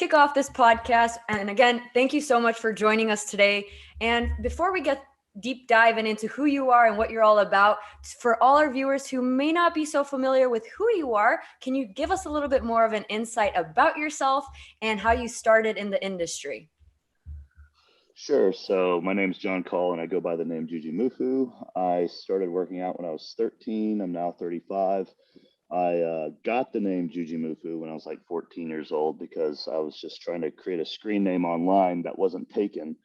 kick off this podcast. And again, thank you so much for joining us today. And before we get deep diving into who you are and what you're all about, for all our viewers who may not be so familiar with who you are, can you give us a little bit more of an insight about yourself and how you started in the industry? Sure. So my name's Jon Call and I go by the name Jujimufu. I started working out when I was 13. I'm now 35. I got the name Jujimufu when I was like 14 years old because I was just trying to create a screen name online that wasn't taken.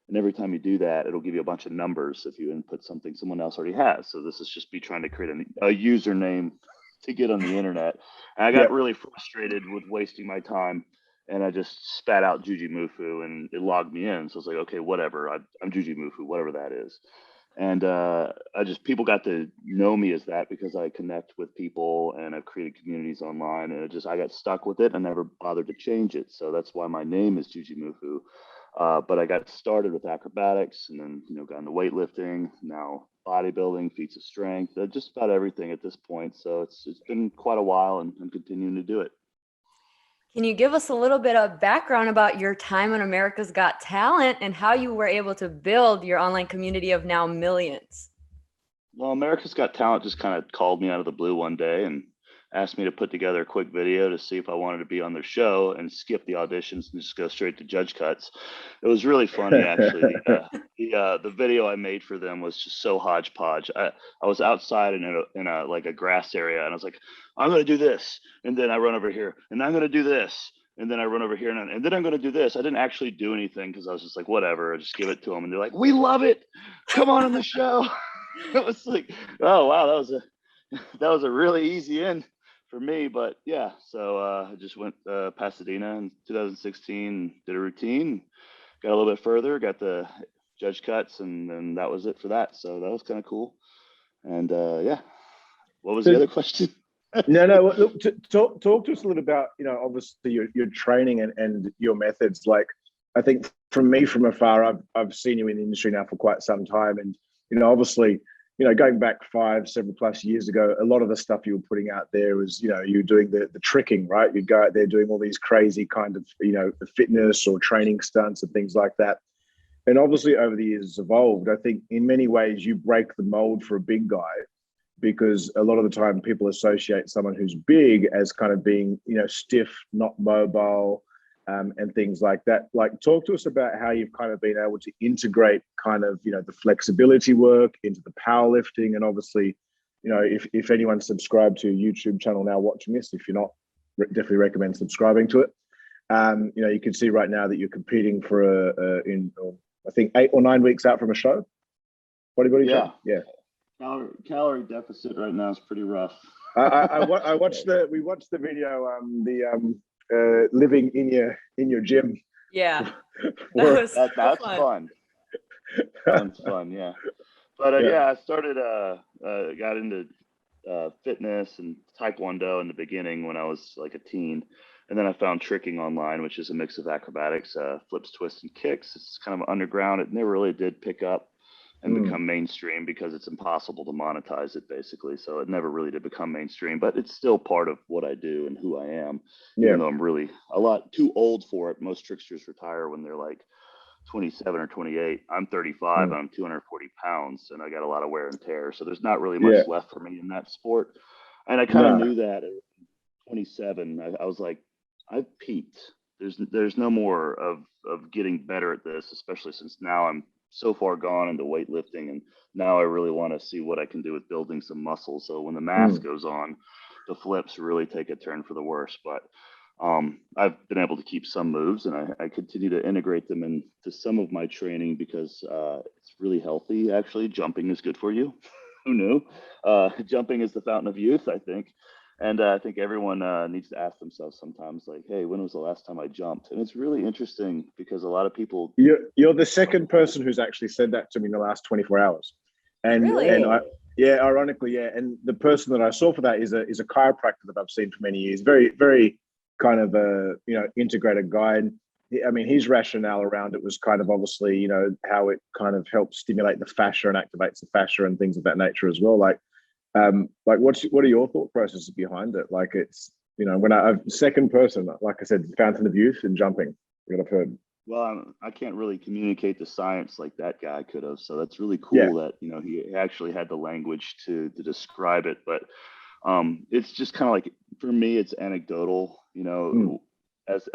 And every time you do that, it'll give you a bunch of numbers if you input something someone else already has. So this is just me trying to create a username to get on the internet. And I got really frustrated with wasting my time. And I just spat out Jujimufu and it logged me in. So I was like, okay, whatever. I'm Jujimufu, whatever that is. And people got to know me as that because I connect with people and I've created communities online. And I got stuck with it and never bothered to change it. So that's why my name is Jujimufu. But I got started with acrobatics and then, got into weightlifting, now bodybuilding, feats of strength, just about everything at this point. So it's been quite a while and I'm continuing to do it. Can you give us a little bit of background about your time on America's Got Talent and how you were able to build your online community of now millions? Well, America's Got Talent just kind of called me out of the blue one day and asked me to put together a quick video to see if I wanted to be on their show and skip the auditions and just go straight to judge cuts. It was really funny, actually. The video I made for them was just so hodgepodge. I was outside in a grass area and I was like, I'm going to do this. And then I run over here and I'm going to do this. And then I run over here and then I'm going to do this. I didn't actually do anything because I was just like, whatever, I just give it to them. And they're like, we love it. Come on the show. It was like, oh, wow, that was a really easy in for me, but yeah, so I just went Pasadena in 2016, did a routine, got a little bit further, got the judge cuts, and then that was it for that. So that was kind of cool. And yeah, what was the other question? No. Look, talk to us a little about, obviously your training and your methods. Like, I think from afar, I've seen you in the industry now for quite some time, and obviously, going back several plus years ago, a lot of the stuff you were putting out there was, you were doing the tricking, right? You'd go out there doing all these crazy kind of, fitness or training stunts and things like that. And obviously over the years it's evolved. I think in many ways you break the mold for a big guy because a lot of the time people associate someone who's big as kind of being, stiff, not mobile, and things like that. Like, talk to us about how you've kind of been able to integrate kind of, the flexibility work into the powerlifting. And obviously, if anyone's subscribed to your YouTube channel now, watching this, if you're not, definitely recommend subscribing to it. You can see right now that you're competing for I think 8 or 9 weeks out from a show. Bodybuilding show? Yeah. Calorie deficit right now is pretty rough. I watched we watched the video, living in your gym. Yeah, that's fun. Sounds fun, yeah. But yeah, I started got into fitness and taekwondo in the beginning when I was like a teen, and then I found tricking online, which is a mix of acrobatics, flips, twists, and kicks. It's kind of underground. It never really did pick up and become mainstream because it's impossible to monetize it, basically. So it never really did become mainstream, but it's still part of what I do and who I am, even though I'm really a lot too old for it. Most tricksters retire when they're like 27 or 28. I'm 35 and I'm 240 pounds and I got a lot of wear and tear. So there's not really much left for me in that sport. And I kind of knew that at 27. I was like, I've peaked. There's no more of getting better at this, especially since now I'm so far gone into weightlifting, and now I really want to see what I can do with building some muscle. So when the mass goes on, the flips really take a turn for the worse. But I've been able to keep some moves, and I continue to integrate them into some of my training because it's really healthy. Actually, jumping is good for you. Who knew? Jumping is the fountain of youth, I think. And I think everyone needs to ask themselves sometimes, like, hey, when was the last time I jumped? And it's really interesting because a lot of people... You're the second person who's actually said that to me in the last 24 hours. And, really? And ironically, yeah. And the person that I saw for that is a chiropractor that I've seen for many years. Very, very kind of a, integrated guy. And I mean, his rationale around it was kind of obviously, how it kind of helps stimulate the fascia and activates the fascia and things of that nature as well. Like what are your thought processes behind it? Like, it's when I've second person, like I said, fountain of youth and jumping, what I've heard. Well, I can't really communicate the science like that guy could have. So that's really cool that, he actually had the language to describe it. But it's just kind of like, for me, it's anecdotal.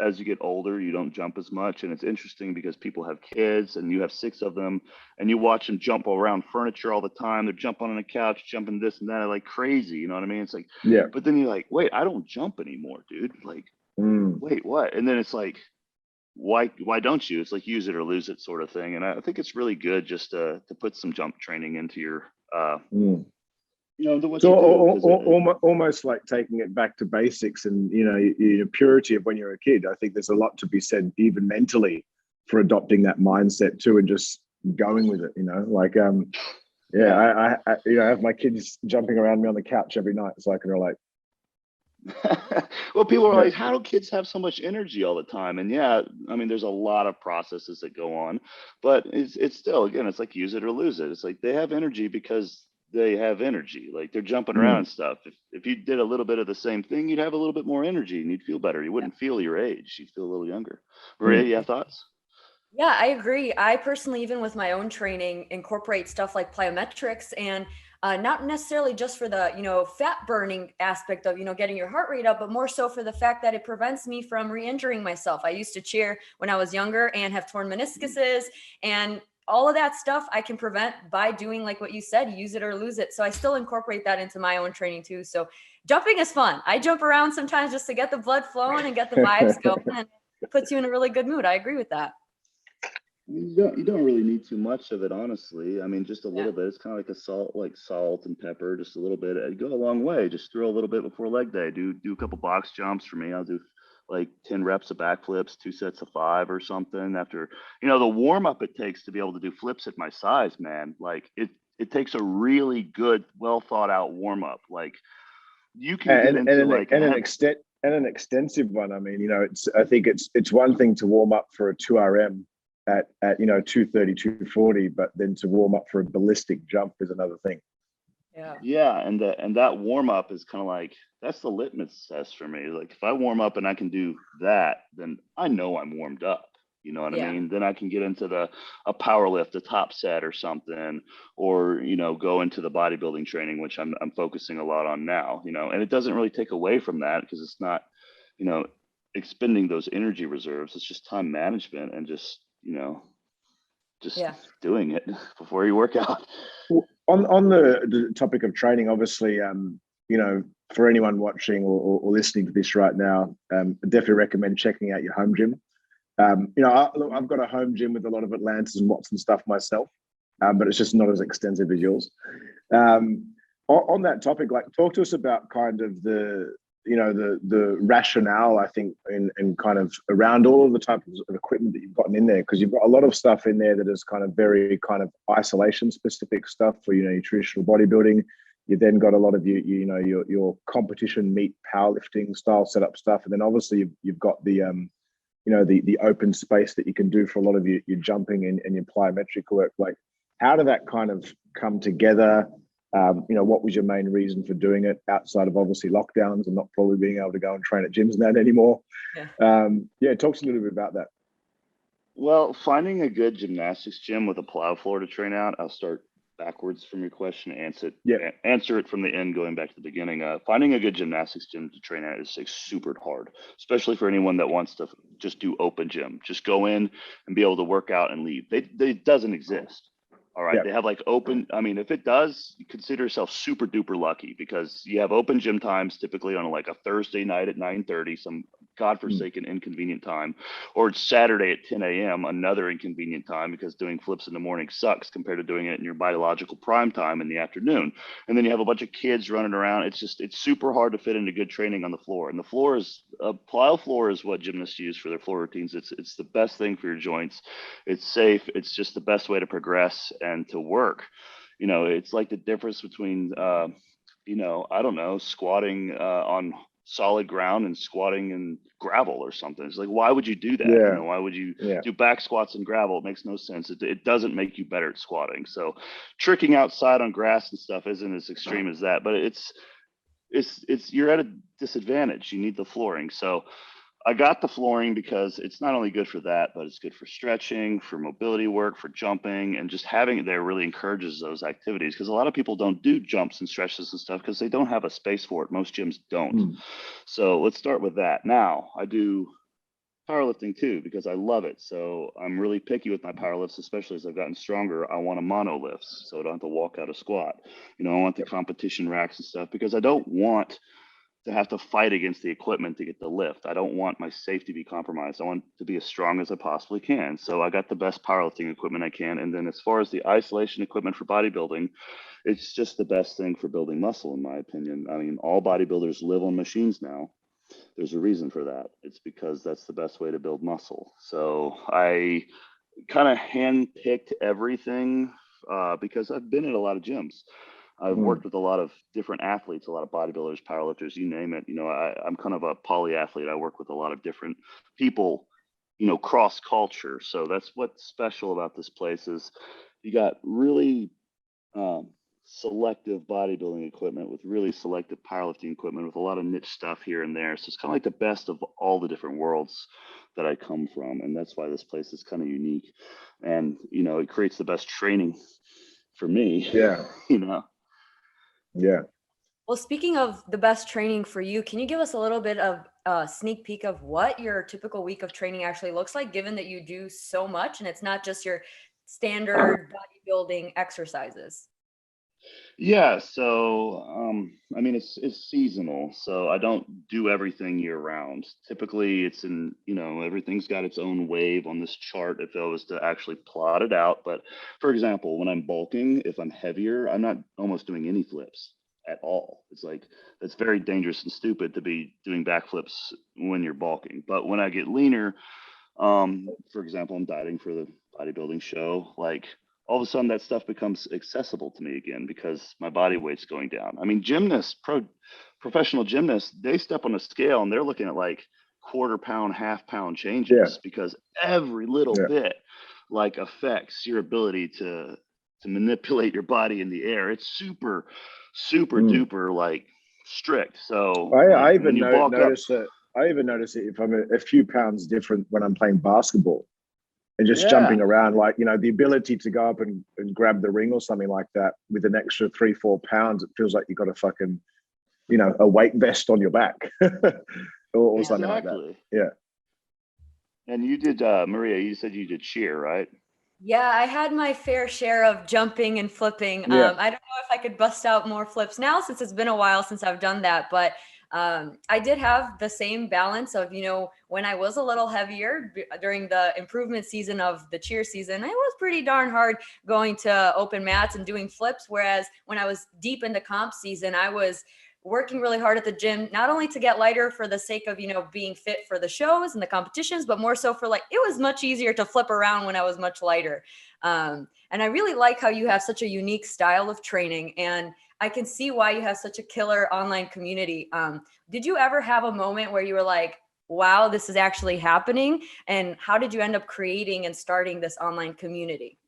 As you get older, you don't jump as much. And it's interesting because people have kids and you have 6 of them and you watch them jump around furniture all the time. They're jumping on a couch, jumping this and that, like crazy. You know what I mean? It's like, but then you're like, wait, I don't jump anymore, dude. Like, wait, what? And then it's like, why don't you? It's like use it or lose it sort of thing. And I think it's really good just to put some jump training into your almost like taking it back to basics and your purity of when you're a kid. I think there's a lot to be said even mentally for adopting that mindset too and just going with it. I have my kids jumping around me on the couch every night so I can relate. Well, people are like, how do kids have so much energy all the time? And there's a lot of processes that go on, but it's still, again, it's like use it or lose it. It's like they have energy because they have energy. Like they're jumping around and stuff. If you did a little bit of the same thing, you'd have a little bit more energy and you'd feel better. You wouldn't feel your age. You'd feel a little younger. Maria, you have thoughts? Yeah, I agree. I personally, even with my own training, incorporate stuff like plyometrics and not necessarily just for the, fat burning aspect of, getting your heart rate up, but more so for the fact that it prevents me from re-injuring myself. I used to cheer when I was younger and have torn meniscuses, and all of that stuff I can prevent by doing like what you said, use it or lose it. So I still incorporate that into my own training too. So jumping is fun. I jump around sometimes just to get the blood flowing and get the vibes going, and it puts you in a really good mood. I agree with that. You don't really need too much of it, honestly. I mean, just a little bit. It's kind of like salt and pepper, just a little bit. It'd go a long way. Just throw a little bit before leg day. Do a couple box jumps for me. I'll do like 10 reps of backflips, 2 sets of 5 or something. After the warm up it takes to be able to do flips at my size, man. Like it takes a really good, well thought out warm up. Like you can get into an extensive one. I mean, I think it's one thing to warm up for a 2RM at 230, 240, but then to warm up for a ballistic jump is another thing. And that warm up is kind of like, that's the litmus test for me. Like if I warm up and I can do that, then I know I'm warmed up. You know what I mean? Then I can get into a power lift, a top set or something, or go into the bodybuilding training, which I'm focusing a lot on now. And it doesn't really take away from that because it's not expending those energy reserves. It's just time management and just doing it before you work out. On the topic of training, obviously, for anyone watching or listening to this right now, I definitely recommend checking out your home gym. I've got a home gym with a lot of Atlantis and Watson stuff myself, but it's just not as extensive as yours. On that topic, like, talk to us about kind of the rationale, I think, and kind of around all of the types of equipment that you've gotten in there, because you've got a lot of stuff in there that is kind of very kind of isolation specific stuff for your traditional bodybuilding. You then got a lot of your competition meet powerlifting style setup stuff, and then obviously you've got the the open space that you can do for a lot of your jumping and your plyometric work. Like, how did that kind of come together? What was your main reason for doing it outside of obviously lockdowns and not probably being able to go and train at gyms and that anymore? Talk to us a little bit about that. Well, finding a good gymnastics gym with a plow floor to train out, I'll start backwards from your question, answer it from the end, going back to the beginning. Finding a good gymnastics gym to train at is like super hard, especially for anyone that wants to just do open gym, just go in and be able to work out and leave. It doesn't exist. All right. They have like open. I mean, if it does, you consider yourself super duper lucky, because you have open gym times typically on like a Thursday night at 9:30, some godforsaken inconvenient time, or it's Saturday at 10 a.m., another inconvenient time, because doing flips in the morning sucks compared to doing it in your biological prime time in the afternoon. And then you have a bunch of kids running around. It's super hard to fit into good training on the floor. And the floor is a plyo floor is what gymnasts use for their floor routines. It's the best thing for your joints. It's safe. It's just the best way to progress and to work. It's like the difference between I don't know, squatting on solid ground and squatting in gravel or something. It's like, why would you do that? Why would you do back squats in gravel? It makes no sense. It doesn't make you better at squatting. So tricking outside on grass and stuff isn't as extreme as that, but it's you're at a disadvantage. You need the flooring. So I got the flooring because it's not only good for that, but it's good for stretching, for mobility work, for jumping, and just having it there really encourages those activities, because a lot of people don't do jumps and stretches and stuff because they don't have a space for it. Most gyms don't. So let's start with that. Now I do powerlifting too because I love it. So I'm really picky with my power lifts, especially as I've gotten stronger. I want a mono lifts, so I don't have to walk out a squat. I want the competition racks and stuff because I don't want to have to fight against the equipment to get the lift. I don't want my safety to be compromised. I want to be as strong as I possibly can. So I got the best powerlifting equipment I can. And then as far as the isolation equipment for bodybuilding, it's just the best thing for building muscle, in my opinion. I mean, all bodybuilders live on machines now. There's a reason for that. It's because that's the best way to build muscle. So I kind of handpicked everything because I've been at a lot of gyms. I've worked with a lot of different athletes, a lot of bodybuilders, powerlifters, you name it. I'm kind of a polyathlete. I work with a lot of different people, cross culture. So that's what's special about this place is you got really selective bodybuilding equipment with really selective powerlifting equipment with a lot of niche stuff here and there. So it's kind of like the best of all the different worlds that I come from. And that's why this place is kind of unique. And, it creates the best training for me. Yeah. Yeah. Well, speaking of the best training for you, can you give us a little bit of a sneak peek of what your typical week of training actually looks like, given that you do so much and it's not just your standard bodybuilding exercises? Yeah, so it's seasonal, so I don't do everything year round. Typically, it's everything's got its own wave on this chart if I was to actually plot it out. But for example, when I'm bulking, if I'm heavier, I'm not almost doing any flips at all. It's like that's very dangerous and stupid to be doing backflips when you're bulking. But when I get leaner, for example, I'm dieting for the bodybuilding show, like all of a sudden that stuff becomes accessible to me again because my body weight's going down. I mean, professional gymnasts, they step on a scale and they're looking at like quarter pound, half pound changes because every little bit like affects your ability to manipulate your body in the air. It's super duper like strict. So I even notice it if I'm a few pounds different when I'm playing basketball. And just jumping around, like, the ability to go up and grab the ring or something like that with an extra 3-4 pounds, it feels like you got a fucking, a weight vest on your back or something like that. Yeah. And you did, Maria, you said you did cheer, right? Yeah, I had my fair share of jumping and flipping. I don't know if I could bust out more flips now since it's been a while since I've done that, but I did have the same balance of, when I was a little heavier during the improvement season of the cheer season, it was pretty darn hard going to open mats and doing flips. Whereas when I was deep into comp season, I was working really hard at the gym, not only to get lighter for the sake of, being fit for the shows and the competitions, but more so for it was much easier to flip around when I was much lighter. And I really like how you have such a unique style of training, and I can see why you have such a killer online community. Did you ever have a moment where you were like, wow, this is actually happening? And how did you end up creating and starting this online community?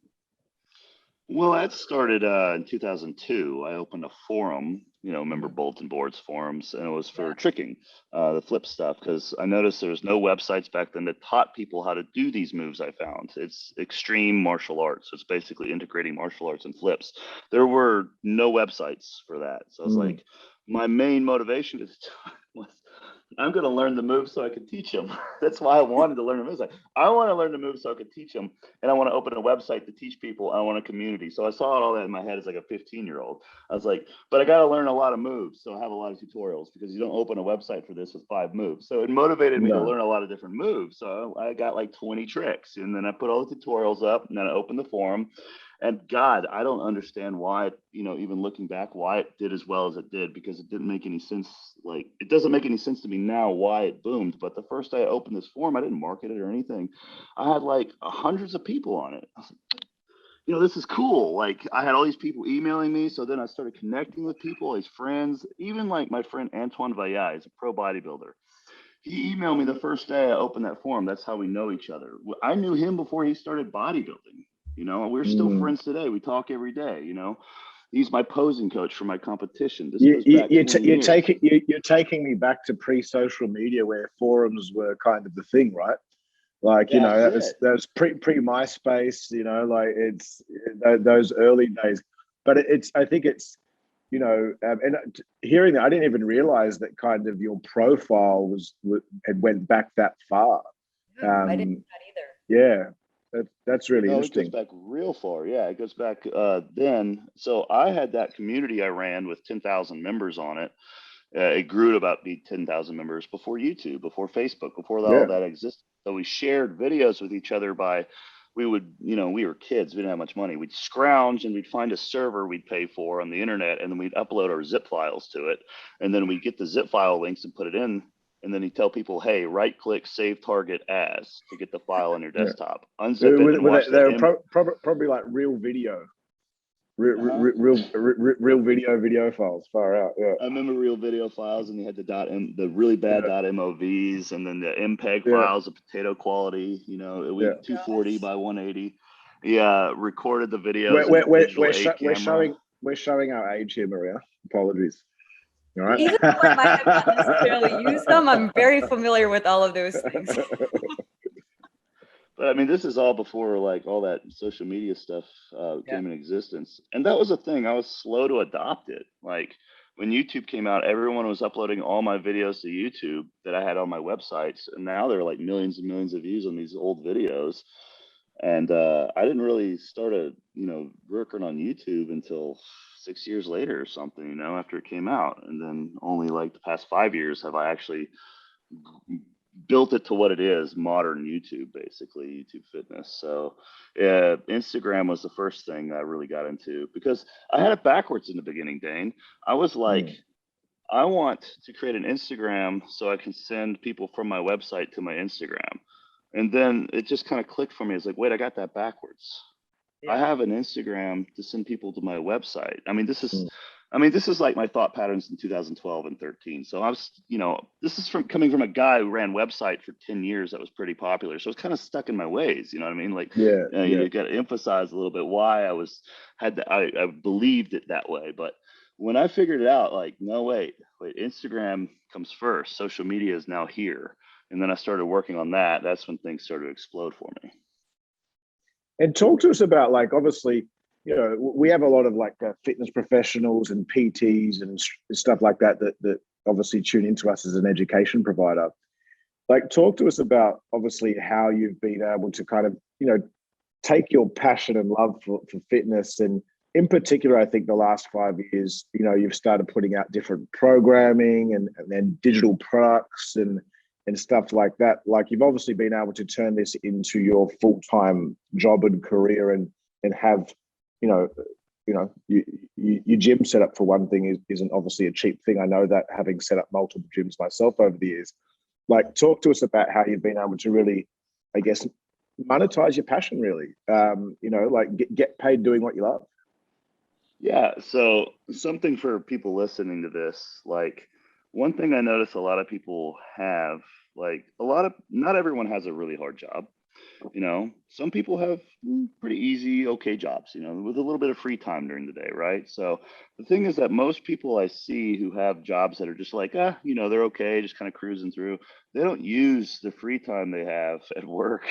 Well, that started in 2002. I opened a forum, member bulletin boards forums, and it was for tricking, the flip stuff, because I noticed there was no websites back then that taught people how to do these moves. I found it's extreme martial arts. So it's basically integrating martial arts and flips. There were no websites for that. So I was like, my main motivation at the time was I'm going to learn the moves so I can teach them. That's why I wanted to learn the moves. I want to learn the moves so I could teach them. And I want to open a website to teach people. I want a community. So I saw all that in my head as like a 15-year-old. I was like, but I got to learn a lot of moves. So I have a lot of tutorials because you don't open a website for this with 5 moves. So it motivated me to learn a lot of different moves. So I got like 20 tricks, and then I put all the tutorials up, and then I opened the forum. And God, I don't understand why, even looking back, why it did as well as it did, because it didn't make any sense. Like, it doesn't make any sense to me now why it boomed. But the first day I opened this forum, I didn't market it or anything. I had like hundreds of people on it. I was like, this is cool. Like, I had all these people emailing me. So then I started connecting with people, his friends, even like my friend Antoine Vaillat is a pro bodybuilder. He emailed me the first day I opened that forum. That's how we know each other. I knew him before he started bodybuilding. We're still friends today. We talk every day, He's my posing coach for my competition. This You, goes back you, 20 you're years. you're taking me back to pre-social media where forums were kind of the thing, right? Like, you know, that was pre MySpace, you know, like it's those early days. But I think it's, you know, and hearing that, I didn't even realize that kind of your profile had went back that far. I didn't know that either. Yeah, that's really interesting. It goes back real far. Yeah, it goes back then. So I had that community I ran with 10,000 members on it. It grew to about 10,000 members before YouTube, before Facebook, before all that existed. So we shared videos with each other we would, you know, we were kids, we didn't have much money. We'd scrounge and we'd find a server we'd pay for on the internet, and then we'd upload our zip files to it. And then we'd get the zip file links and put it in. And then he'd tell people, hey, right click, save target as to get the file on your desktop. Unzip it and watch that. Probably like real video. Real video files, far out. Yeah, I remember real video files, and you had the really bad .movs, and then the MPEG files of potato quality. You know, it was 240 by 180. Yeah, recorded the videos. We're showing our age here, Maria. Apologies. All right. Even though I might have not necessarily used them, I'm very familiar with all of those things. But I mean, this is all before like all that social media stuff came in existence. And that was the thing. I was slow to adopt it. Like when YouTube came out, everyone was uploading all my videos to YouTube that I had on my websites. And now there are like millions and millions of views on these old videos. And I didn't really start working on YouTube until 6 years later or something, you know, after it came out. And then only like the past 5 years have I actually built it to what it is, modern YouTube, basically, YouTube fitness. So Instagram was the first thing I really got into, because I had it backwards in the beginning, Dane. I was like, I want to create an Instagram so I can send people from my website to my Instagram. And then it just kind of clicked for me. It's like, wait, I got that backwards. Yeah. I have an Instagram to send people to my website. I mean, this is like my thought patterns in 2012 and 13. So I was, you know, this is coming from a guy who ran website for 10 years that was pretty popular. So I was kind of stuck in my ways, you know what I mean? Like, you got to emphasize a little bit why I believed it that way. But when I figured it out, like, no, wait, Instagram comes first. Social media is now here. And then I started working on that. That's when things started to explode for me. And talk to us about, like, obviously, you know, we have a lot of like fitness professionals and PTs and stuff like that obviously tune into us as an education provider. Like, talk to us about obviously how you've been able to kind of, you know, take your passion and love for fitness. And in particular, I think the last 5 years, you know, you've started putting out different programming and then digital products and stuff like that. Like, you've obviously been able to turn this into your full-time job and career and have, you know, your gym setup, for one thing, isn't obviously a cheap thing. I know that, having set up multiple gyms myself over the years. Like, talk to us about how you've been able to really, I guess, monetize your passion, really. You know, like get paid doing what you love. Yeah. So something for people listening to this, like, one thing I notice a lot of people have, like, not everyone has a really hard job. You know, some people have pretty easy, okay jobs, you know, with a little bit of free time during the day, right? So the thing is that most people I see who have jobs that are just like, you know, they're okay, just kind of cruising through, they don't use the free time they have at work,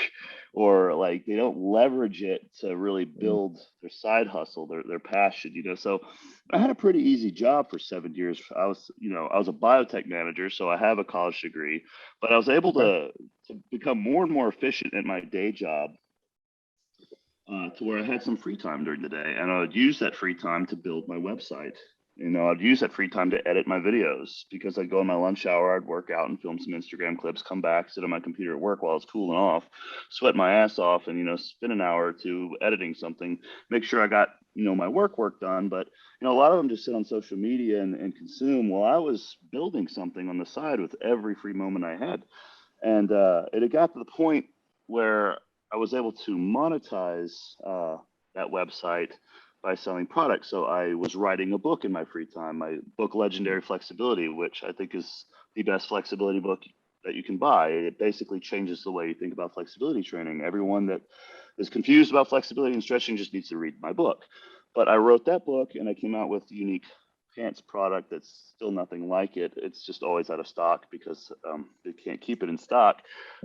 or like they don't leverage it to really build their side hustle, their passion, you know. So I had a pretty easy job for 7 years. I was a biotech manager, so I have a college degree, but I was able to become more and more efficient at my day job, to where I had some free time during the day, and I would use that free time to build my website. You know, I'd use that free time to edit my videos, because I'd go in my lunch hour, I'd work out and film some Instagram clips, come back, sit on my computer at work while it's cooling off, sweat my ass off, and, you know, spend an hour or two editing something, make sure I got, you know, my work done. But, you know, a lot of them just sit on social media and consume, while I was building something on the side with every free moment I had. And it had got to the point where I was able to monetize that website by selling products. So I was writing a book in my free time, my book, Legendary Flexibility, which I think is the best flexibility book that you can buy. It basically changes the way you think about flexibility training. Everyone that is confused about flexibility and stretching just needs to read my book. But I wrote that book and I came out with a unique pants product that's still nothing like it. It's just always out of stock because they can't keep it in stock.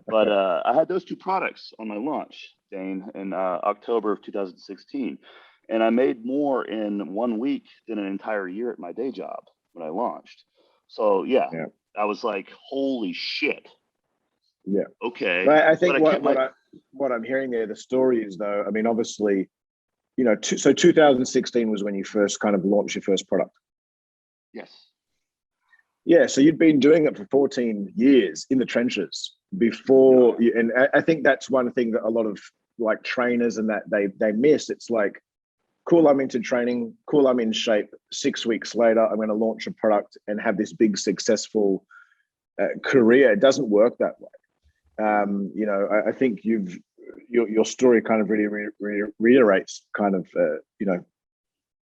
But I had those two products on my launch, Dane, in October of 2016. And I made more in 1 week than an entire year at my day job when I launched. So yeah. I was like, holy shit. Yeah. Okay. But I think what I'm hearing there, the story is though, I mean, obviously, you know, so 2016 was when you first kind of launched your first product. Yes. Yeah. So you'd been doing it for 14 years in the trenches before. And I think that's one thing that a lot of like trainers and that they miss. It's like, cool, I'm into training. Cool, I'm in shape. 6 weeks later, I'm going to launch a product and have this big successful career. It doesn't work that way. You know, I think your story kind of really reiterates kind of you know,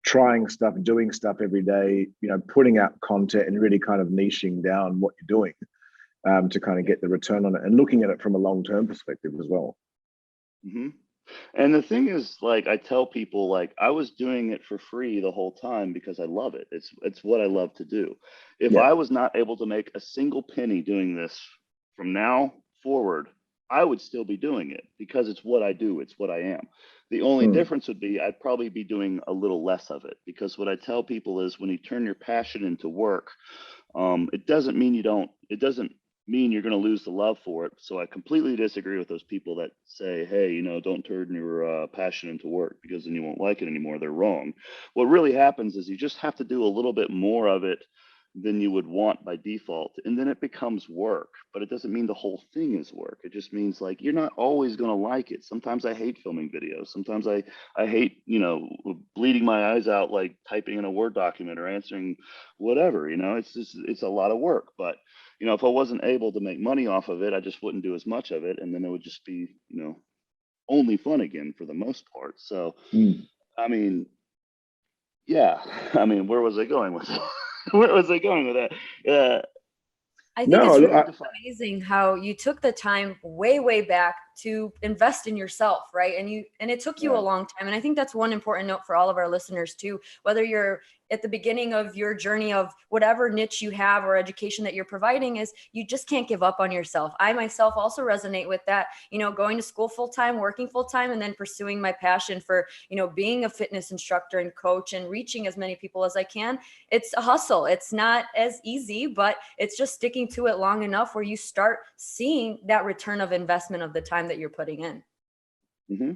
trying stuff, doing stuff every day. You know, putting out content and really kind of niching down what you're doing to kind of get the return on it and looking at it from a long-term perspective as well. Mm-hmm. And the thing is, like, I tell people, like, I was doing it for free the whole time because I love it. It's what I love to do. If I was not able to make a single penny doing this from now forward, I would still be doing it because it's what I do. It's what I am. The only difference would be I'd probably be doing a little less of it, because what I tell people is when you turn your passion into work, it doesn't mean you're going to lose the love for it. So I completely disagree with those people that say, hey, you know, don't turn your passion into work because then you won't like it anymore. They're wrong. What really happens is you just have to do a little bit more of it than you would want by default. And then it becomes work, but it doesn't mean the whole thing is work. It just means like, you're not always going to like it. Sometimes I hate filming videos. Sometimes I hate, you know, bleeding my eyes out, like typing in a Word document or answering whatever, you know, it's a lot of work. But you know, if I wasn't able to make money off of it, I just wouldn't do as much of it. And then it would just be, you know, only fun again for the most part. So, I mean, yeah, I mean, where was I going with that? Where was I going with that? I think it's really amazing how you took the time way back to invest in yourself, right? And it took you a long time. And I think that's one important note for all of our listeners too, whether you're at the beginning of your journey of whatever niche you have or education that you're providing, is you just can't give up on yourself. I myself also resonate with that, you know, going to school full-time, working full-time, and then pursuing my passion for, you know, being a fitness instructor and coach and reaching as many people as I can. It's a hustle. It's not as easy, but it's just sticking to it long enough where you start seeing that return of investment of the time that you're putting in. Mm-hmm.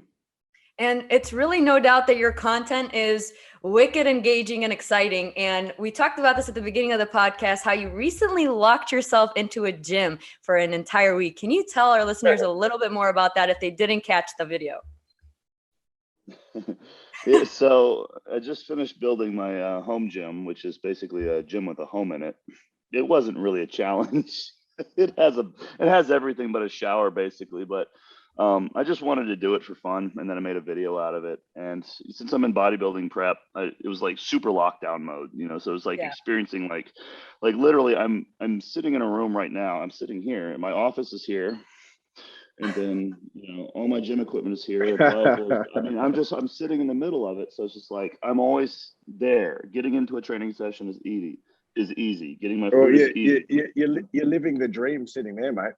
And it's really no doubt that your content is wicked engaging and exciting. And we talked about this at the beginning of the podcast, how you recently locked yourself into a gym for an entire week. Can you tell our listeners a little bit more about that if they didn't catch the video? So I just finished building my home gym, which is basically a gym with a home in it. It wasn't really a challenge. It has everything but a shower basically, but I just wanted to do it for fun, and then I made a video out of it. And since I'm in bodybuilding prep, it was like super lockdown mode, you know. So it was like experiencing like literally, I'm sitting in a room right now. I'm sitting here, and my office is here, and then you know all my gym equipment is here. I mean, I'm sitting in the middle of it, so it's just like I'm always there. Getting into a training session is easy. Getting my food is easy. You're living the dream sitting there, mate.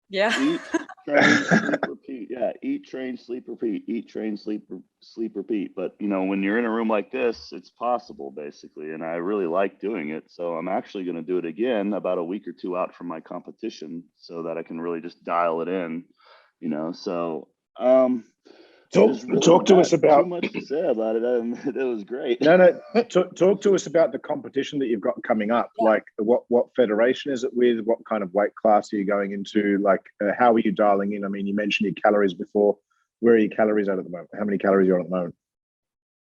Yeah. Eat, train, sleep, repeat. Yeah, eat, train, sleep, repeat. Eat, train, sleep, repeat. But you know, when you're in a room like this, it's possible basically, and I really like doing it. So I'm actually going to do it again about a week or two out from my competition, so that I can really just dial it in. You know, so talk to us about too much to say about it. It was great. Talk to us about the competition that you've got coming up. Yeah. Like what federation is it with? What kind of weight class are you going into? Like how are you dialing in? I mean, you mentioned your calories before. Where are your calories at the moment? How many calories are you on at the moment?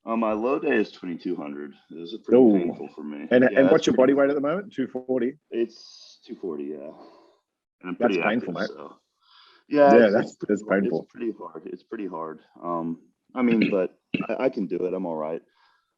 My low day is 2,200. It was pretty painful for me. And what's your body weight at the moment? 240. It's 240. Yeah, and I'm That's pretty painful, active, mate. so. Yeah, that's painful. It's pretty hard. I mean, but I can do it. I'm all right.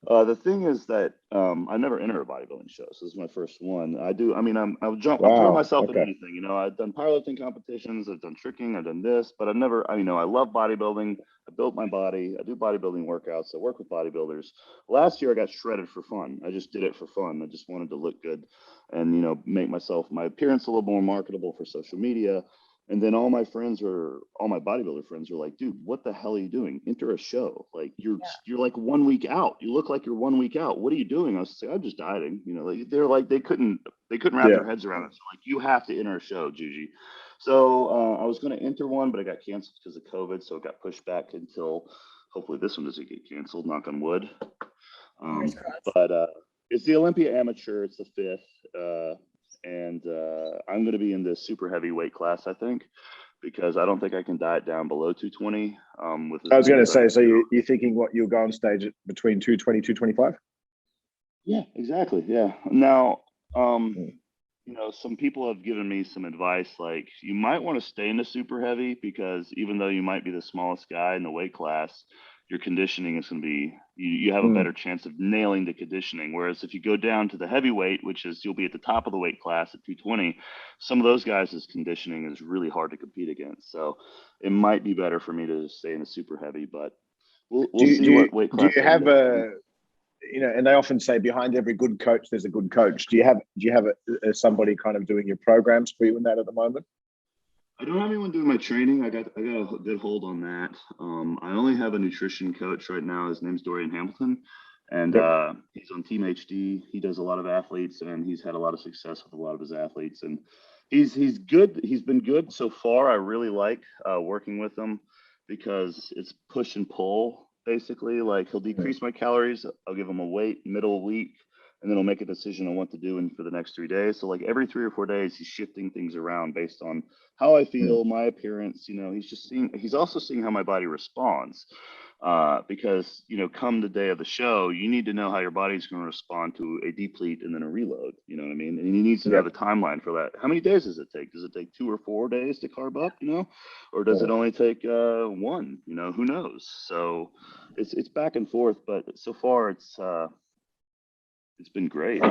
The thing is that I never enter a bodybuilding show, so this is my first one. I'll throw Wow. myself in Okay. anything. You know, I've done powerlifting competitions, I've done tricking, I've done this, but I've never. I love bodybuilding. I built my body. I do bodybuilding workouts. I work with bodybuilders. Last year, I got shredded for fun. I just did it for fun. I just wanted to look good, and make my appearance a little more marketable for social media. And then all my bodybuilder friends were like, dude, what the hell are you doing? Enter a show. Like you're like 1 week out. You look like you're 1 week out. What are you doing? I was like, I'm just dieting. They're like, they couldn't wrap Yeah. their heads around it. So like, you have to enter a show, Juji. So I was going to enter one, but it got canceled because of COVID. So it got pushed back until hopefully this one doesn't get canceled, knock on wood. But it's the Olympia Amateur. It's the 5th. And I'm going to be in the super heavy weight class, I think, because I don't think I can diet down below 220. I was going to say, so you're thinking you'll go on stage at between 220, 225? Yeah, exactly. Yeah. Now, some people have given me some advice, like you might want to stay in the super heavy because even though you might be the smallest guy in the weight class, your conditioning is going to be, you have a better chance of nailing the conditioning. Whereas if you go down to the heavyweight, which is you'll be at the top of the weight class at 220, some of those guys' conditioning is really hard to compete against. So it might be better for me to stay in the super heavy, but we'll see what weight class. Do you have and they often say behind every good coach, there's a good coach. Do you have somebody kind of doing your programs for you in that at the moment? I don't have anyone doing my training. I got a good hold on that. I only have a nutrition coach right now. His name's Dorian Hamilton, and he's on Team HD. He does a lot of athletes, and he's had a lot of success with a lot of his athletes. And he's good. He's been good so far. I really like working with him because it's push and pull basically. Like he'll decrease my calories. I'll give him a weight middle week, and then he'll make a decision on what to do for the next 3 days. So like every 3 or 4 days, he's shifting things around based on how I feel, my appearance. He's also seeing how my body responds. Because come the day of the show, you need to know how your body's going to respond to a deplete and then a reload. You know what I mean? And he needs to know the timeline for that. How many days does it take? Does it take 2 or 4 days to carb up? Or does it only take 1? Who knows? So it's back and forth, but so far it's been great.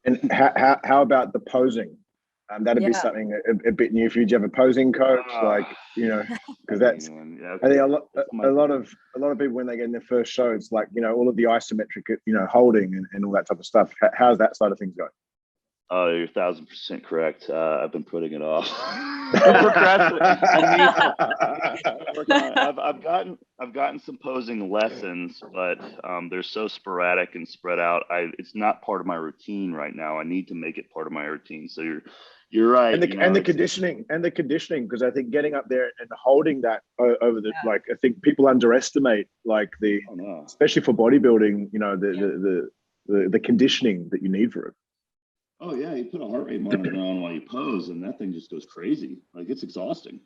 And how about the posing? That'd be something a bit new for you. Do you have a posing coach? Because that's I think a lot of people when they get in their first show, it's like all of the isometric holding and all that type of stuff. How's that side of things going? Oh, you're 1,000% correct. I've been putting it off. I've gotten some posing lessons, but they're so sporadic and spread out. It's not part of my routine right now. I need to make it part of my routine. So you're right. And the conditioning, because I think getting up there and holding that over the I think people underestimate especially for bodybuilding, the conditioning that you need for it. Oh yeah, you put a heart rate monitor on while you pose, and that thing just goes crazy. Like it's exhausting.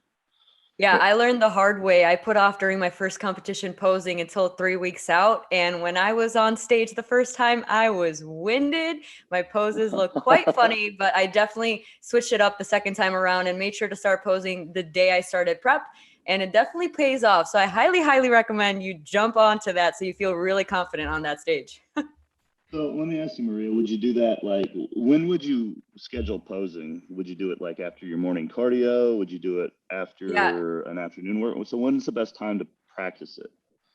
Yeah, I learned the hard way. I put off during my first competition posing until 3 weeks out. And when I was on stage the first time, I was winded. My poses looked quite funny, but I definitely switched it up the second time around and made sure to start posing the day I started prep. And it definitely pays off. So I highly, highly recommend you jump onto that so you feel really confident on that stage. So let me ask you, Maria, would you do that? Like, when would you schedule posing? Would you do it like after your morning cardio? Would you do it after an afternoon work? So when's the best time to practice it?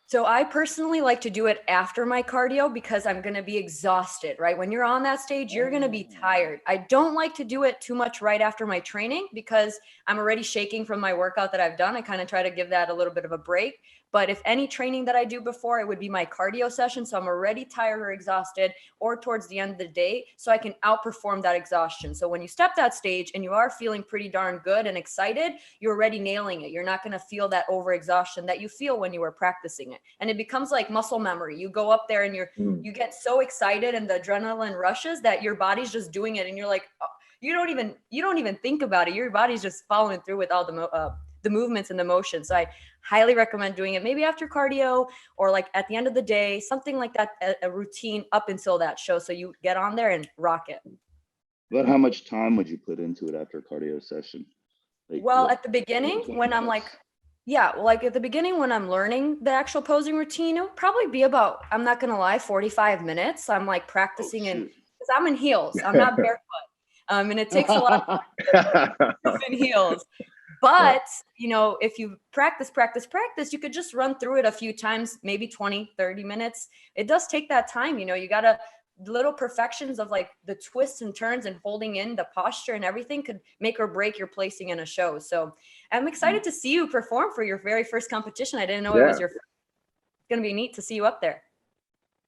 So I personally like to do it after my cardio because I'm going to be exhausted, right? When you're on that stage, you're going to be tired. I don't like to do it too much right after my training because I'm already shaking from my workout that I've done. I kind of try to give that a little bit of a break. But if any training that I do before, it would be my cardio session. So I'm already tired or exhausted or towards the end of the day. So I can outperform that exhaustion. So when you step that stage and you are feeling pretty darn good and excited, you're already nailing it. You're not going to feel that overexhaustion that you feel when you were practicing it. And it becomes like muscle memory. You go up there and you get so excited and the adrenaline rushes that your body's just doing it. And you're like, oh, you don't even think about it. Your body's just following through with all the movements and the motion. So I highly recommend doing it maybe after cardio or like at the end of the day, something like that, a routine up until that show. So you get on there and rock it. But how much time would you put into it after a cardio session? Well, at the beginning when I'm like Yeah, well, like at the beginning when I'm learning the actual posing routine, it'll probably be about, I'm not gonna lie, 45 minutes. I'm like Oh practicing in, shoot. because I'm in heels. I'm not barefoot. And it takes a lot of move in heels. Yeah. But, if you practice, you could just run through it a few times, maybe 20, 30 minutes. It does take that time, you gotta, little perfections of like the twists and turns and holding in the posture and everything could make or break your placing in a show. So I'm excited to see you perform for your very first competition. I didn't know it was your first. It's going to be neat to see you up there.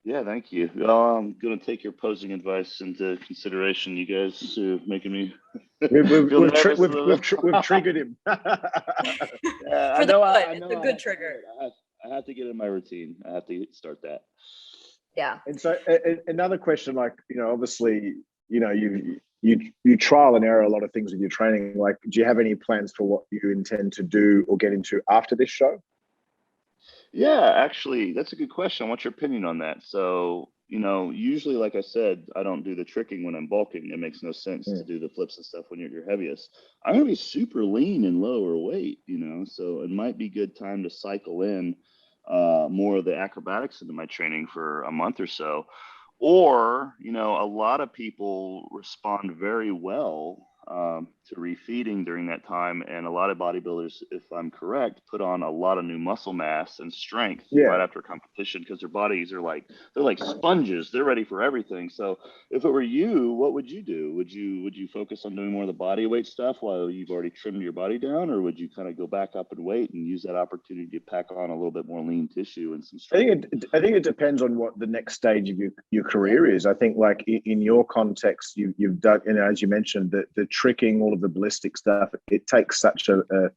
Yeah, thank you. Well, I'm gonna take your posing advice into consideration. You guys are making me feel nervous. We've triggered him. Yeah, For the good. I It's know. a good trigger. I have to get in my routine. I have to start that. Yeah. And so another question, like, obviously, you trial and error a lot of things with your training. Like, do you have any plans for what you intend to do or get into after this show? Yeah, actually, that's a good question. What's your opinion on that? So, usually, like I said, I don't do the tricking when I'm bulking. It makes no sense to do the flips and stuff when you're your heaviest. I'm gonna be super lean and lower weight, so it might be good time to cycle in more of the acrobatics into my training for a month or so. Or, a lot of people respond very well to refeeding during that time. And a lot of bodybuilders, if I'm correct, put on a lot of new muscle mass and strength right after competition because their bodies are they're like sponges. They're ready for everything. So if it were you, what would you do? Would you focus on doing more of the body weight stuff while you've already trimmed your body down? Or would you kind of go back up and weight and use that opportunity to pack on a little bit more lean tissue and some strength? I think it depends on what the next stage of your career is. I think, like in your context, you've done, as you mentioned, the tricking, all of the ballistic stuff. It takes it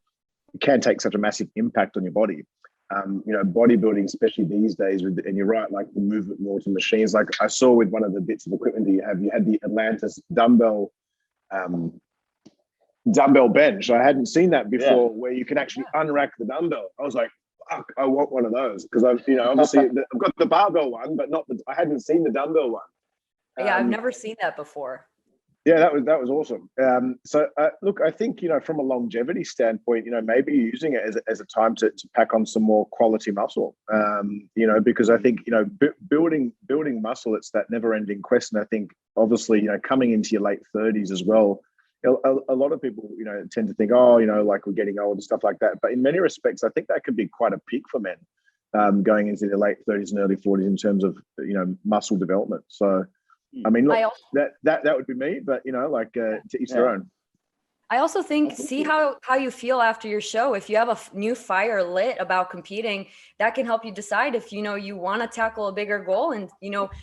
can take such a massive impact on your body. Bodybuilding, especially these days, and you're right, like the movement more to machines. Like I saw with one of the bits of equipment that you had the Atlantis dumbbell bench. I hadn't seen that before, where you can actually unrack the dumbbell. I was like, fuck, I want one of those because obviously I've got the barbell one, but I hadn't seen the dumbbell one. Yeah, I've never seen that before. Yeah, that was awesome. So look, I think from a longevity standpoint, maybe using it as a time to pack on some more quality muscle. Because I think building muscle, it's that never-ending quest. And I think obviously coming into your late 30s as well, a lot of people tend to think, like we're getting old and stuff like that. But in many respects, I think that could be quite a peak for men going into their late 30s and early 40s in terms of muscle development. So. I mean, look, that would be me, but to each their own. I also think see how you feel after your show. If you have a new fire lit about competing, that can help you decide if you want to tackle a bigger goal and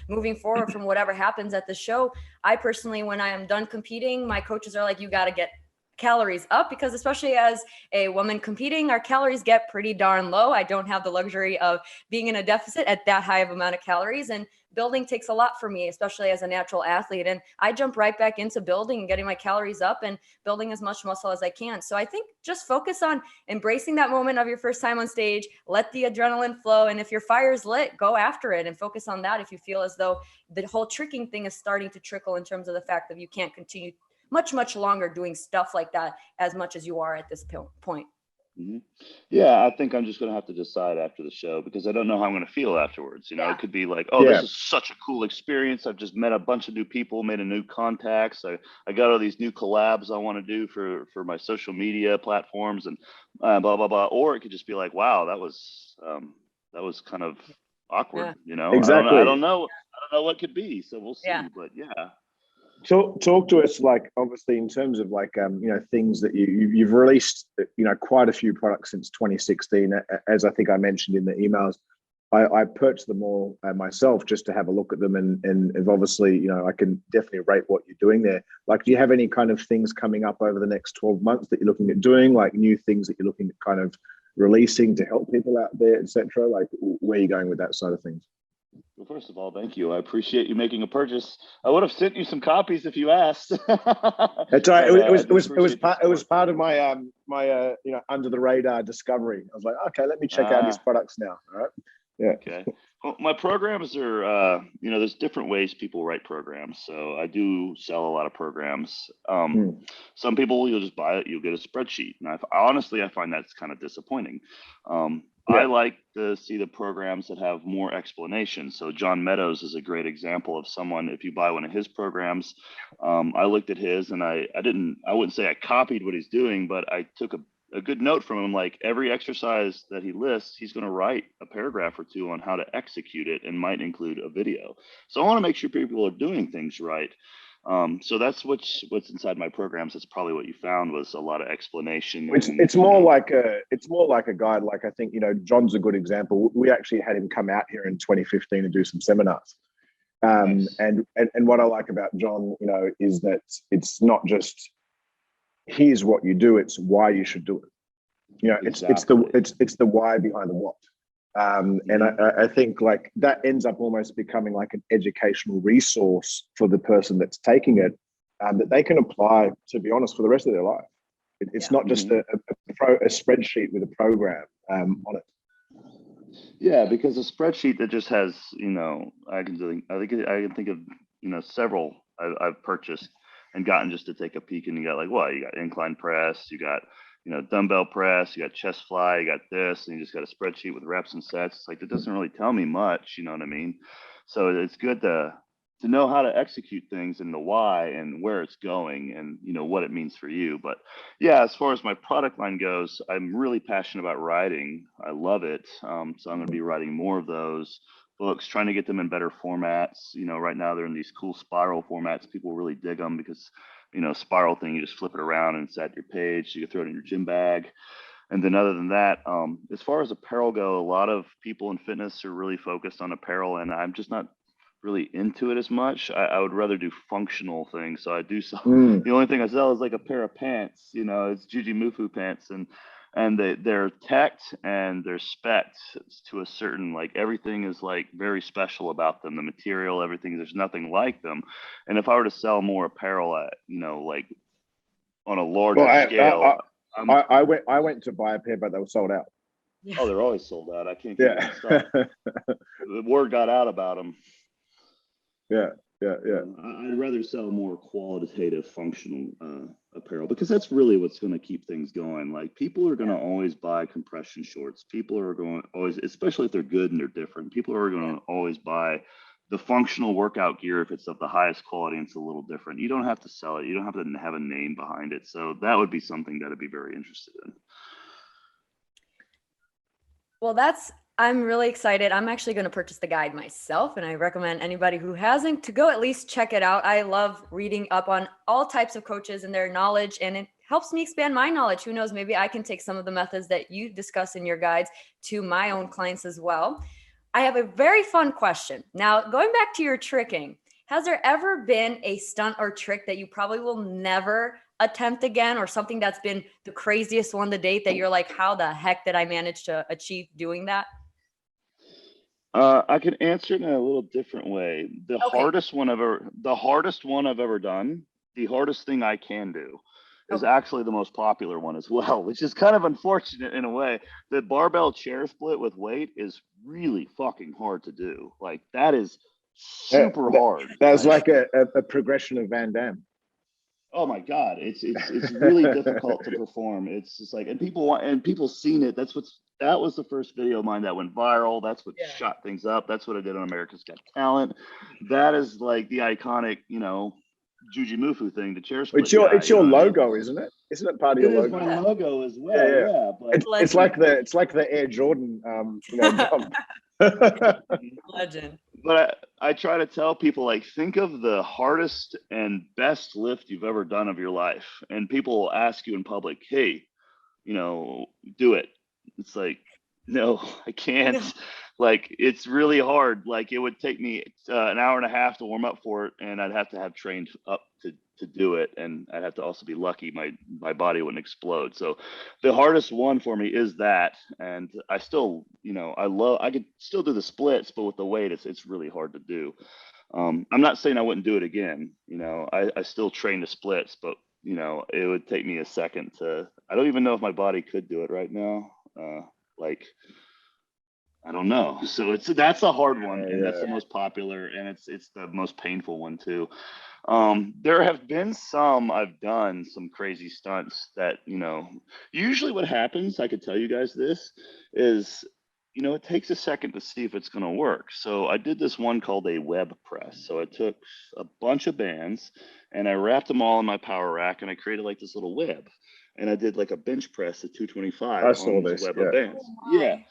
moving forward from whatever happens at the show. I personally, when I am done competing, my coaches are like, you got to get calories up, because especially as a woman competing, our calories get pretty darn low. I don't have the luxury of being in a deficit at that high of amount of calories, and building takes a lot for me, especially as a natural athlete. And I jump right back into building and getting my calories up and building as much muscle as I can. So I think just focus on embracing that moment of your first time on stage, let the adrenaline flow. And if your fire's lit, go after it and focus on that. If you feel as though the whole tricking thing is starting to trickle in terms of the fact that you can't continue much longer doing stuff like that as much as you are at this point. Mm-hmm. Yeah, I think I'm just going to have to decide after the show because I don't know how I'm going to feel afterwards. It could be like, this is such a cool experience. I've just met a bunch of new people, made a new contacts. I got all these new collabs I want to do for my social media platforms and blah, blah, blah. Or it could just be like, wow, that was kind of awkward. Exactly. I don't know what could be. So we'll see. But yeah. Talk to us, like, obviously in terms of like things that you've released quite a few products since 2016, as I think I mentioned in the emails. I purchased them all myself just to have a look at them, and obviously I can definitely rate what you're doing there. Like, do you have any kind of things coming up over the next 12 months that you're looking at doing, like new things that you're looking at kind of releasing to help people out there, etc.? Like, where are you going with that side of things? Well, first of all, thank you. I appreciate you making a purchase. I would have sent you some copies if you asked. That's right. It was part of my my under the radar discovery. I was like, okay, let me check out these products now. All right. Yeah. Okay. Well, my programs are, there's different ways people write programs. So I do sell a lot of programs. Some people, you'll just buy it, you'll get a spreadsheet. And honestly, I find that's kind of disappointing. I like to see the programs that have more explanation. So John Meadows is a great example of someone, if you buy one of his programs, I looked at his and I wouldn't say I copied what he's doing, but I took a good note from him. Like every exercise that he lists, he's going to write a paragraph or two on how to execute it and might include a video. So I want to make sure people are doing things right. So that's what's inside my programs. That's probably what you found was a lot of explanation. It's more like a guide. Like I think, John's a good example. We actually had him come out here in 2015 and do some seminars. Nice. And what I like about John, is that it's not just here's what you do, it's why you should do it. Exactly. It's the why behind the what. And I think like that ends up almost becoming like an educational resource for the person that's taking it, that they can apply, to be honest, for the rest of their life. It's not just a spreadsheet with a program on it. Yeah, because a spreadsheet that just has, I can think of, several I've purchased and gotten just to take a peek, and you got like, what? You got incline press, you got, dumbbell press, you got chest fly, you got this, and you just got a spreadsheet with reps and sets. It's like, it doesn't really tell me much, you know what I mean? So it's good to know how to execute things and the why and where it's going and, what it means for you. But yeah, as far as my product line goes, I'm really passionate about writing. I love it. So I'm going to be writing more of those books, trying to get them in better formats. Right now they're in these cool spiral formats. People really dig them because, spiral thing, you just flip it around and it's at your page. So you can throw it in your gym bag. And then other than that, as far as apparel go, a lot of people in fitness are really focused on apparel, and I'm just not really into it as much. I would rather do functional things. So I do sell. The only thing I sell is like a pair of pants. It's Jujimufu pants, and they're teched and they're spec'd to a certain, like everything is like very special about them. The material, everything. There's nothing like them. And if I were to sell more apparel at, like on a larger scale, I went to buy a pair, but they were sold out. Yeah. Oh, they're always sold out. I can't get them stuff. The word got out about them. Yeah. I'd rather sell more qualitative, functional apparel, because that's really what's going to keep things going. Like people are going to always buy compression shorts. People are going to always, especially if they're good and they're different. People are going to always buy the functional workout gear if it's of the highest quality and it's a little different. You don't have to sell it. You don't have to have a name behind it. So that would be something that I'd be very interested in. Well, I'm really excited. I'm actually going to purchase the guide myself, and I recommend anybody who hasn't to go at least check it out. I love reading up on all types of coaches and their knowledge, and it helps me expand my knowledge. Who knows, maybe I can take some of the methods that you discuss in your guides to my own clients as well. I have a very fun question. Now, going back to your tricking, has there ever been a stunt or trick that you probably will never attempt again, or something that's been the craziest one to date that you're like, how the heck did I manage to achieve doing that? I can answer it in a little different way. The hardest one I've ever done, the hardest thing I can do is actually the most popular one as well, which is kind of unfortunate in a way. The barbell chair split with weight is really fucking hard to do. Like that is super hard. That's like a progression of Van Damme. Oh my God, it's really difficult to perform. It's just like, and people seen it. That was the first video of mine that went viral. That's what shot things up. That's what I did on America's Got Talent. That is like the iconic, Jujimufu thing, the chair split. It's your logo, isn't it? Isn't it part of your logo? It is my logo as well. Yeah. But it's like the Air Jordan, jump. Legend. But I try to tell people, like, think of the hardest and best lift you've ever done of your life, and people will ask you in public, "Hey, do it." It's like, no, I can't. No. Like, it's really hard. Like, it would take me an hour and a half to warm up for it, and I'd have to have trained up to do it, and I'd have to also be lucky my body wouldn't explode. So the hardest one for me is that, and I still, I could still do the splits, but with the weight, it's really hard to do. I'm not saying I wouldn't do it again. I still train the splits, but it would take me a second I don't even know if my body could do it right now. I don't know. So that's a hard one, and that's the Yeah. most popular, and it's the most painful one too. There have been some I've done some crazy stunts that, usually what happens, I could tell you guys this, is, it takes a second to see if it's going to work. So I did this one called a web press. So I took a bunch of bands and I wrapped them all in my power rack and I created like this little web. And I did like a bench press at 225 I on saw this this. web of Yeah. bands. Oh Yeah. my.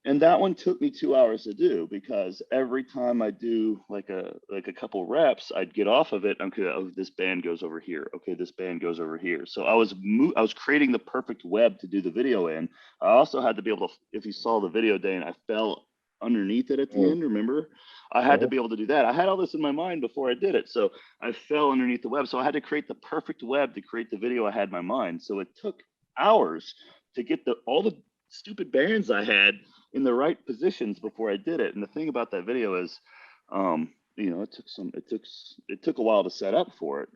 And that one took me 2 hours to do because every time I do like a couple reps, I'd get off of it. Okay, oh, this band goes over here. Okay, this band goes over here. So I was creating the perfect web to do the video in. I also had to be able to, if you saw the video, Dane, I fell underneath it at the end. Remember, I had to be able to do that. I had all this in my mind before I did it, so I fell underneath the web. So I had to create the perfect web to create the video I had in my mind. So it took hours to get all the stupid bands I had in the right positions before I did it. And the thing about that video is, it took a while to set up for it.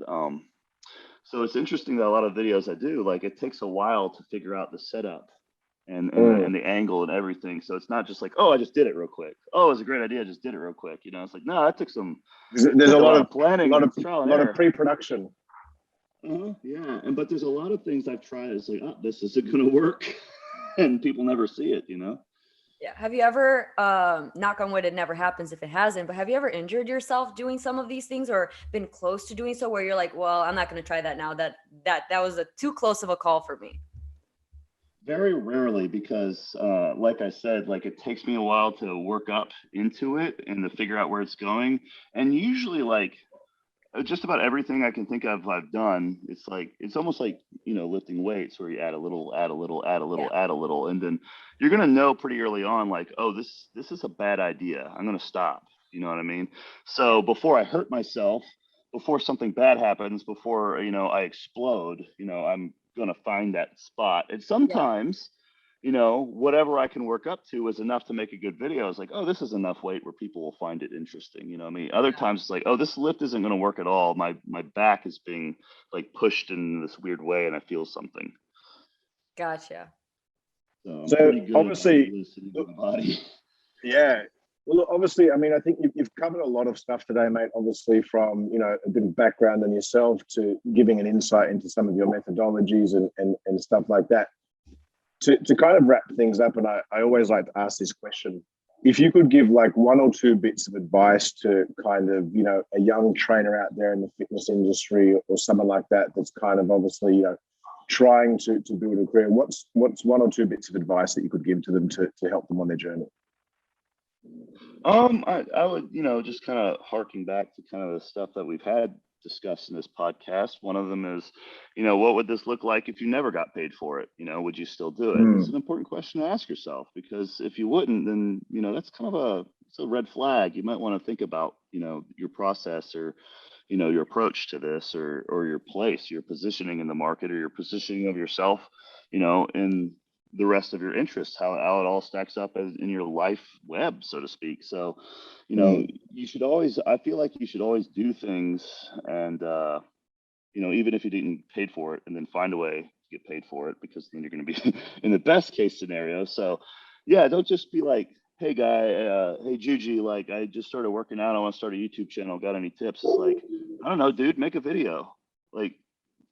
So it's interesting that a lot of videos I do, like it takes a while to figure out the setup and the angle and everything. So it's not just like, oh, I just did it real quick. Oh, it was a great idea. I just did it real quick. It's like, no, that took There's a lot of planning, trial and error. pre-production. Yeah. But there's a lot of things I've tried. It's like, oh, this isn't going to work. And people never see it, Yeah. Have you ever, knock on wood, it never happens if it hasn't, but have you ever injured yourself doing some of these things or been close to doing so where you're like, well, I'm not going to try that now. That was too close of a call for me. Very rarely, because like I said, like it takes me a while to work up into it and to figure out where it's going. And usually like just about everything I can think of I've done, it's almost like, lifting weights where you add a little, add a little, add a little, add a little, and then you're going to know pretty early on, like, oh, this is a bad idea. I'm going to stop. You know what I mean? So before I hurt myself, before something bad happens, before, I explode, I'm going to find that spot. And sometimes, whatever I can work up to is enough to make a good video. It's like, oh, this is enough weight where people will find it interesting. You know what I mean? Other times it's like, oh, this lift isn't going to work at all. My back is being like pushed in this weird way and I feel something. Gotcha. So I'm pretty good obviously, at listening to the body. Yeah. Well, obviously, I mean, I think you've covered a lot of stuff today, mate. Obviously, from a bit of background on yourself to giving an insight into some of your methodologies and stuff like that. To kind of wrap things up, and I always like to ask this question: if you could give like one or two bits of advice to kind of a young trainer out there in the fitness industry or someone like that that's kind of obviously trying to build a career, what's one or two bits of advice that you could give to them to help them on their journey? I would, just kind of harking back to kind of the stuff that we've had discussed in this podcast. One of them is, what would this look like if you never got paid for it? Would you still do it? It's an important question to ask yourself, because if you wouldn't, then, that's kind of it's a red flag. You might want to think about, your process or, your approach to this or your place, your positioning in the market or your positioning of yourself, in the rest of your interests, how it all stacks up as in your life web, so to speak. So, you should always, I feel like you should always do things and, even if you didn't paid for it, and then find a way to get paid for it, because then you're going to be in the best case scenario. So yeah, don't just be like, hey guy, hey Juji, like I just started working out. I want to start a YouTube channel. Got any tips? It's like, I don't know, dude, make a video. Like,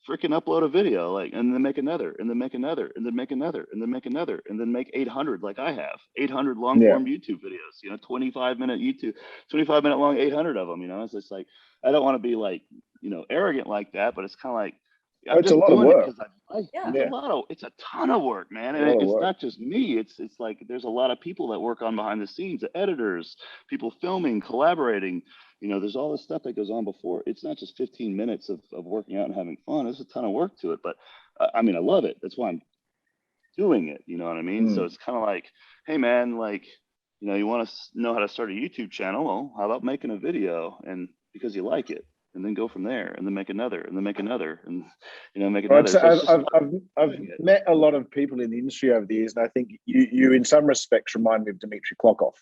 freaking upload a video, like, and then make another, and then make another, and then make another, and then make another, and then make 800, like I have 800 long form YouTube videos, 25-minute YouTube, 25-minute long, 800 of them. It's just like, I don't want to be like, arrogant like that, but it's kind of like, I'm it's a lot of work. It's a ton of work, man. And it's not just me. It's like there's a lot of people that work on behind the scenes, the editors, people filming, collaborating. There's all this stuff that goes on before. It's not just 15 minutes of working out and having fun. There's a ton of work to it. But I mean, I love it. That's why I'm doing it. You know what I mean? So it's kind of like, hey, man, like, you want to know how to start a YouTube channel? Well, how about making a video? And because you like it. And then go from there, and then make another, and then make another, and make another. So I've met a lot of people in the industry over the years, and I think you in some respects remind me of Dmitry Klokov.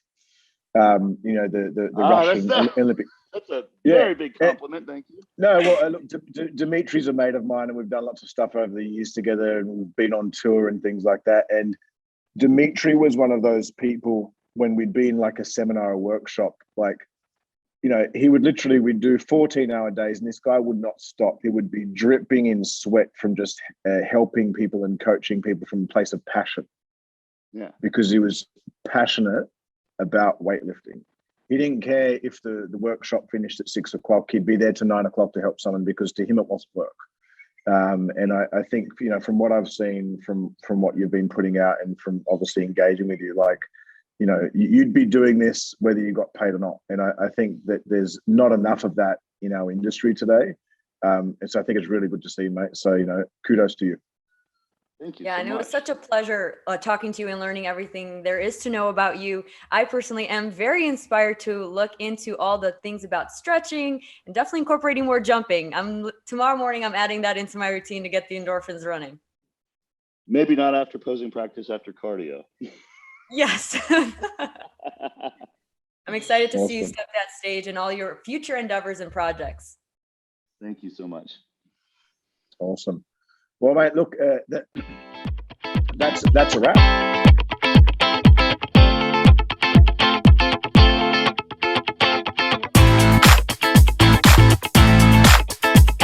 The Russian Olympic. That's a very big compliment. Thank you. No, well, look, Dimitri's a mate of mine, and we've done lots of stuff over the years together, and we've been on tour and things like that. And Dimitri was one of those people when we'd be in like a seminar or workshop, like, you know, he would literally, we'd do 14-hour days and this guy would not stop. He would be dripping in sweat from just helping people and coaching people from a place of passion. Yeah. Because he was passionate about weightlifting. He didn't care if the workshop finished at 6 o'clock. He'd be there to 9 o'clock to help someone because to him it wasn't work. And I think, you know, from what I've seen from what you've been putting out and from obviously engaging with you, like, you know, you'd be doing this whether you got paid or not. And I think that there's not enough of that in our industry today. And so I think it's really good to see, mate. So, you know, kudos to you. Thank you. Yeah, so and much. it was such a pleasure talking to you and learning everything there is to know about you. I personally am very inspired to look into all the things about stretching and definitely incorporating more jumping. Tomorrow morning, I'm adding that into my routine to get the endorphins running. Maybe not after posing practice, after cardio. Yes. I'm excited to see you Awesome. step that stage and all your future endeavors and projects. Thank you so much. Awesome. Well, mate, look, that's a wrap.